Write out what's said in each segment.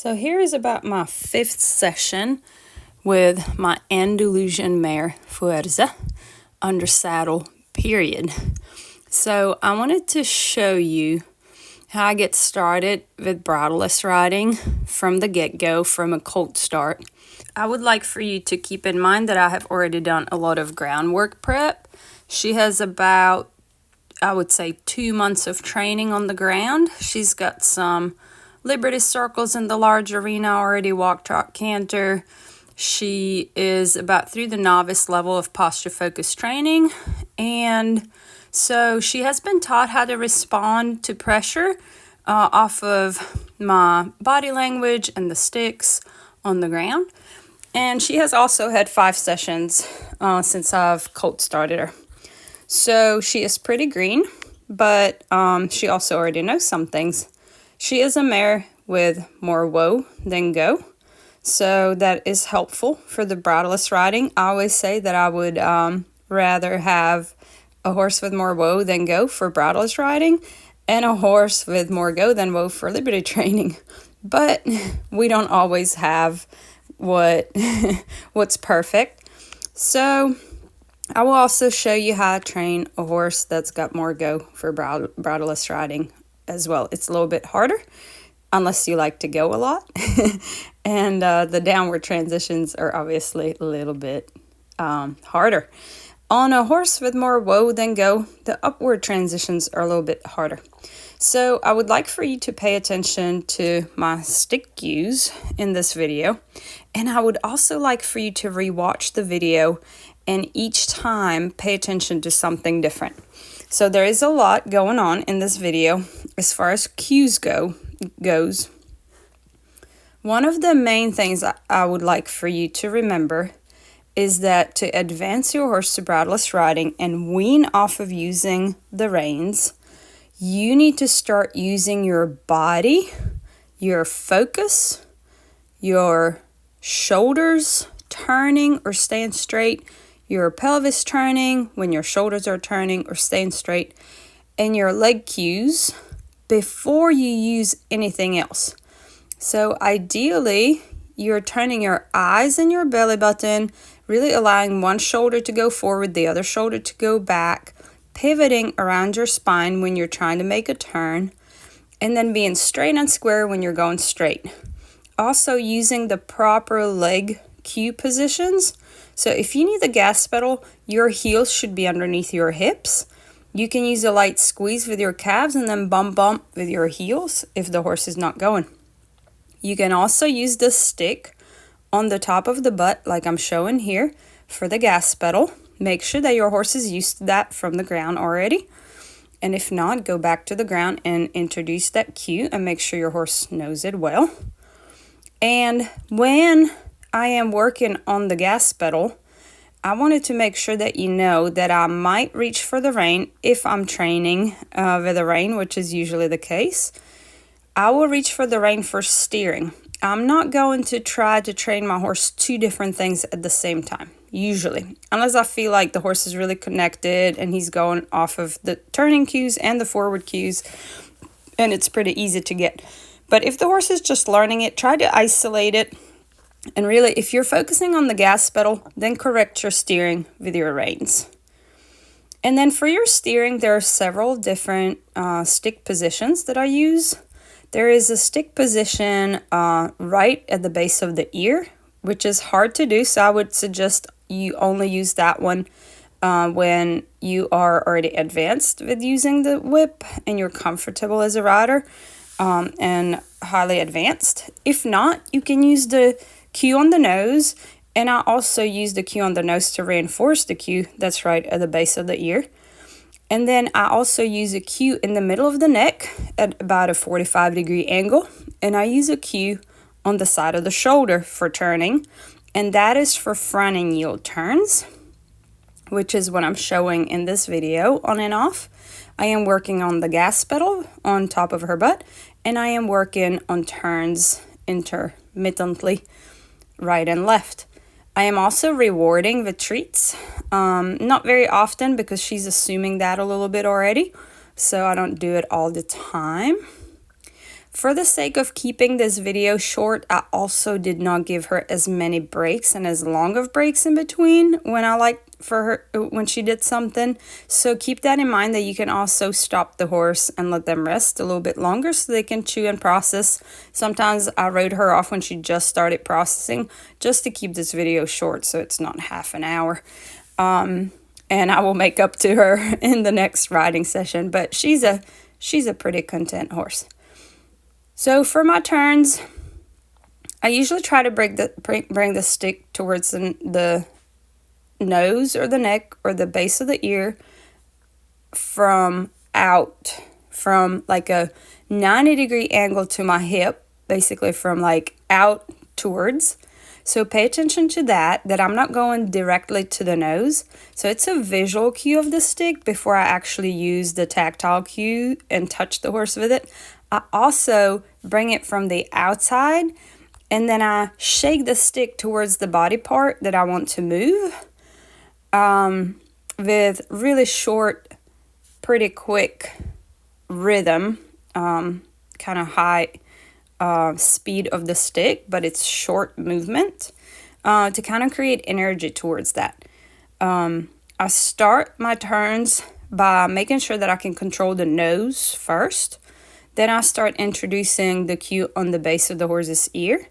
So here is about my 5th session with my Andalusian mare Fuerza under saddle period. So I wanted to show you how I get started with bridleless riding from the get-go, from a cold start. I would like for you to keep in mind that I have already done a lot of groundwork prep. She has about, I would say, 2 months of training on the ground. She's got some Liberty circles in the large arena already, walk, trot, canter. She is about through the novice level of posture focus training, and so she has been taught how to respond to pressure off of my body language and the sticks on the ground. And she has also had 5 sessions since I've cold started her. So she is pretty green, but she also already knows some things. She is a mare with more woe than go, so that is helpful for the bridleless riding. I always say that I would rather have a horse with more woe than go for bridleless riding, and a horse with more go than woe for liberty training. But we don't always have what's perfect. So I will also show you how to train a horse that's got more go for bridleless riding as well. It's a little bit harder unless you like to go a lot. And the downward transitions are obviously a little bit harder. On a horse with more woe than go, the upward transitions are a little bit harder. So I would like for you to pay attention to my stick cues in this video. And I would also like for you to rewatch the video and each time pay attention to something different. So there is a lot going on in this video as far as cues goes. One of the main things I would like for you to remember is that to advance your horse to bridleless riding and wean off of using the reins, you need to start using your body, your focus, your shoulders turning or staying straight, your pelvis turning when your shoulders are turning or staying straight, and your leg cues before you use anything else. So ideally, you're turning your eyes and your belly button, really allowing one shoulder to go forward, the other shoulder to go back, pivoting around your spine when you're trying to make a turn, and then being straight and square when you're going straight. Also using the proper leg cue positions. So if you need the gas pedal, your heels should be underneath your hips. You can use a light squeeze with your calves and then bump with your heels if the horse is not going. You can also use the stick on the top of the butt like I'm showing here for the gas pedal. Make sure that your horse is used to that from the ground already. And if not, go back to the ground and introduce that cue and make sure your horse knows it well. And when I am working on the gas pedal, I wanted to make sure that you know that I might reach for the rein if I'm training with a rein, which is usually the case. I will reach for the rein for steering. I'm not going to try to train my horse 2 different things at the same time, usually, unless I feel like the horse is really connected and he's going off of the turning cues and the forward cues, and it's pretty easy to get. But if the horse is just learning it, try to isolate it. And really, if you're focusing on the gas pedal, then correct your steering with your reins. And then for your steering, there are several different stick positions that I use. There is a stick position right at the base of the ear, which is hard to do. So I would suggest you only use that one when you are already advanced with using the whip and you're comfortable as a rider and highly advanced. If not, you can use the cue on the nose, and I also use the cue on the nose to reinforce the cue that's right at the base of the ear. And then I also use a cue in the middle of the neck at about a 45-degree angle, and I use a cue on the side of the shoulder for turning, and that is for front and yield turns, which is what I'm showing in this video on and off. I am working on the gas pedal on top of her butt, and I am working on turns intermittently, right and left. I am also rewarding the treats, not very often because she's assuming that a little bit already, so I don't do it all the time. For the sake of keeping this video short, I also did not give her as many breaks and as long of breaks in between when she did something. So keep that in mind, that you can also stop the horse and let them rest a little bit longer so they can chew and process. Sometimes I rode her off when she just started processing, just to keep this video short so it's not half an hour. And I will make up to her in the next riding session, but she's a pretty content horse. So for my turns, I usually try to bring the stick towards the nose or the neck or the base of the ear from like a 90-degree angle to my hip, basically from like out towards. So pay attention to that I'm not going directly to the nose. So it's a visual cue of the stick before I actually use the tactile cue and touch the horse with it. I also bring it from the outside, and then I shake the stick towards the body part that I want to move with really short, pretty quick rhythm, kind of high speed of the stick, but it's short movement to kind of create energy towards that. I start my turns by making sure that I can control the nose first. Then I start introducing the cue on the base of the horse's ear.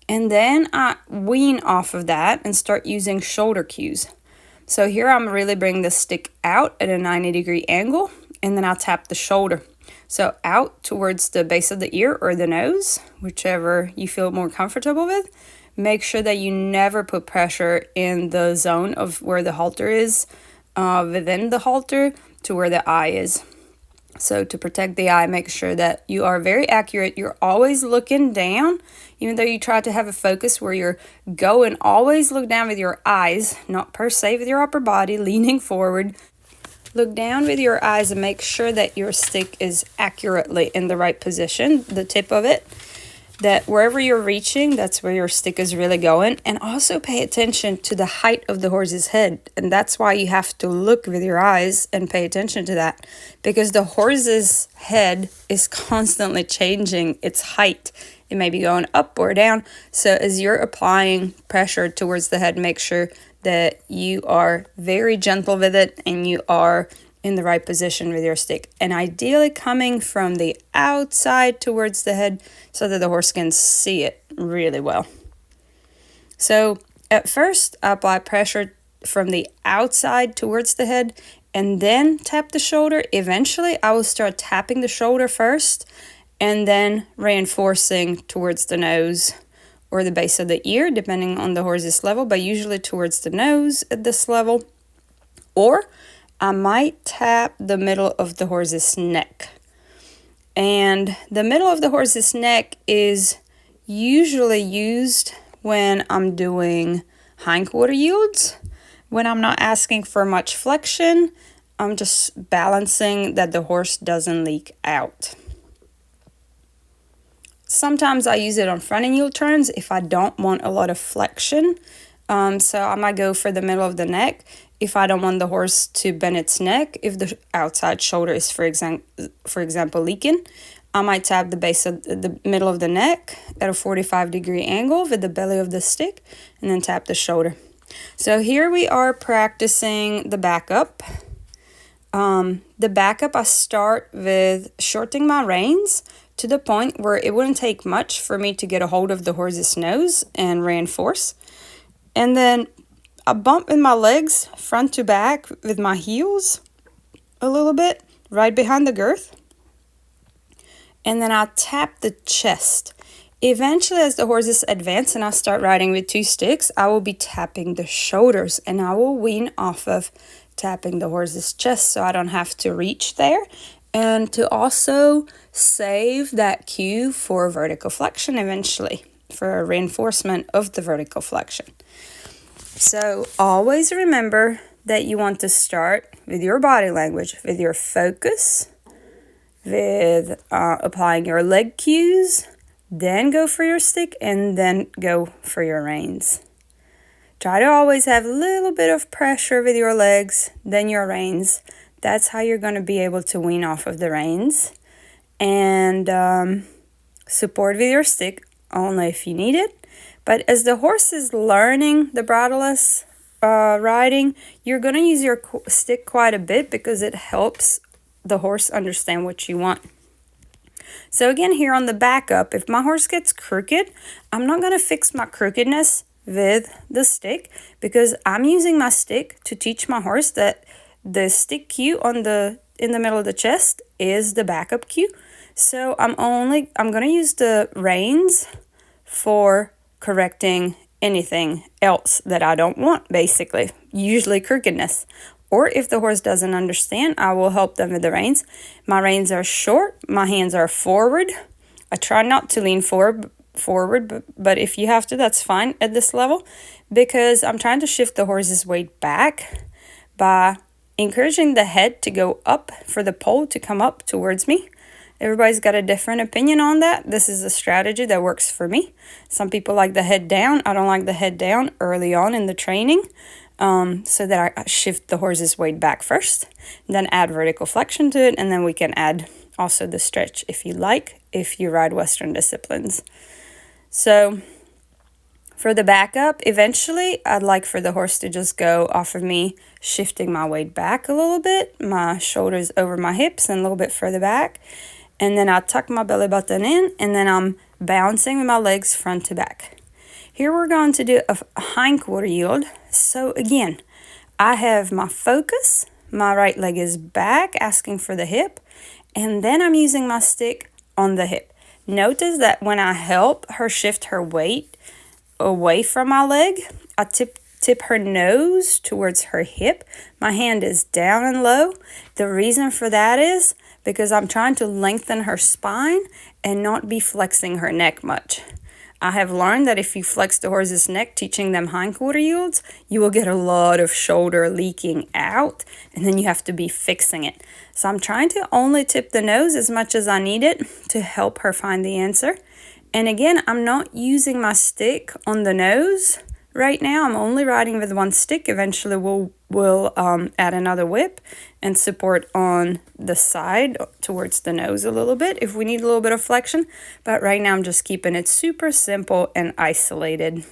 And then I wean off of that and start using shoulder cues. So here I'm really bringing the stick out at a 90-degree angle, and then I'll tap the shoulder. So out towards the base of the ear or the nose, whichever you feel more comfortable with. Make sure that you never put pressure in the zone of where the halter is, within the halter to where the eye is. So to protect the eye, make sure that you are very accurate. You're always looking down, even though you try to have a focus where you're going. Always look down with your eyes, not per se with your upper body, leaning forward. Look down with your eyes and make sure that your stick is accurately in the right position, the tip of it. That wherever you're reaching, that's where your stick is really going. And also pay attention to the height of the horse's head. And that's why you have to look with your eyes and pay attention to that. Because the horse's head is constantly changing its height. It may be going up or down. So as you're applying pressure towards the head, make sure that you are very gentle with it and you are in the right position with your stick, and ideally coming from the outside towards the head so that the horse can see it really well. So at first I apply pressure from the outside towards the head and then tap the shoulder. Eventually I will start tapping the shoulder first and then reinforcing towards the nose or the base of the ear, depending on the horse's level, but usually towards the nose at this level. Or I might tap the middle of the horse's neck. And the middle of the horse's neck is usually used when I'm doing hindquarter yields. When I'm not asking for much flexion, I'm just balancing that the horse doesn't leak out. Sometimes I use it on front and yield turns if I don't want a lot of flexion. So I might go for the middle of the neck if I don't want the horse to bend its neck. If the outside shoulder is, for example, leaking, I might tap the base of the middle of the neck at a 45-degree angle with the belly of the stick and then tap the shoulder. So here we are practicing the backup. The backup, I start with shortening my reins to the point where it wouldn't take much for me to get a hold of the horse's nose and reinforce. And then I bump in my legs front to back with my heels a little bit right behind the girth. And then I'll tap the chest. Eventually, as the horses advance and I start riding with two sticks, I will be tapping the shoulders and I will wean off of tapping the horse's chest so I don't have to reach there. And to also save that cue for vertical flexion eventually, for a reinforcement of the vertical flexion. So always remember that you want to start with your body language, with your focus, with applying your leg cues, then go for your stick, and then go for your reins. Try to always have a little bit of pressure with your legs, then your reins. That's how you're going to be able to wean off of the reins. And Support with your stick only if you need it. But as the horse is learning the bridleless riding, you're going to use your stick quite a bit because it helps the horse understand what you want. So again, here on the backup, if my horse gets crooked, I'm not going to fix my crookedness with the stick because I'm using my stick to teach my horse that the stick cue in the middle of the chest is the backup cue. So I'm going to use the reins for correcting anything else that I don't want, basically, usually crookedness. Or if the horse doesn't understand, I will help them with the reins. My reins are short, my hands are forward. I try not to lean forward, but if you have to, that's fine at this level, because I'm trying to shift the horse's weight back by encouraging the head to go up for the pole to come up towards me. Everybody's got a different opinion on that. This is a strategy that works for me. Some people like the head down. I don't like the head down early on in the training, so that I shift the horse's weight back first, then add vertical flexion to it, and then we can add also the stretch if you like, if you ride Western disciplines. So for the backup, eventually I'd like for the horse to just go off of me, shifting my weight back a little bit, my shoulders over my hips and a little bit further back. And then I tuck my belly button in, and then I'm bouncing with my legs front to back. Here we're going to do a hind quarter yield. So again, I have my focus, my right leg is back, asking for the hip, and then I'm using my stick on the hip. Notice that when I help her shift her weight away from my leg, I tip her nose towards her hip. My hand is down and low. The reason for that is because I'm trying to lengthen her spine and not be flexing her neck much. I have learned that if you flex the horse's neck, teaching them hind quarter yields, you will get a lot of shoulder leaking out, and then you have to be fixing it. So I'm trying to only tip the nose as much as I need it to help her find the answer. And again, I'm not using my stick on the nose right now. I'm only riding with one stick. Eventually we'll add another whip and support on the side towards the nose a little bit if we need a little bit of flexion. But right now I'm just keeping it super simple and isolated.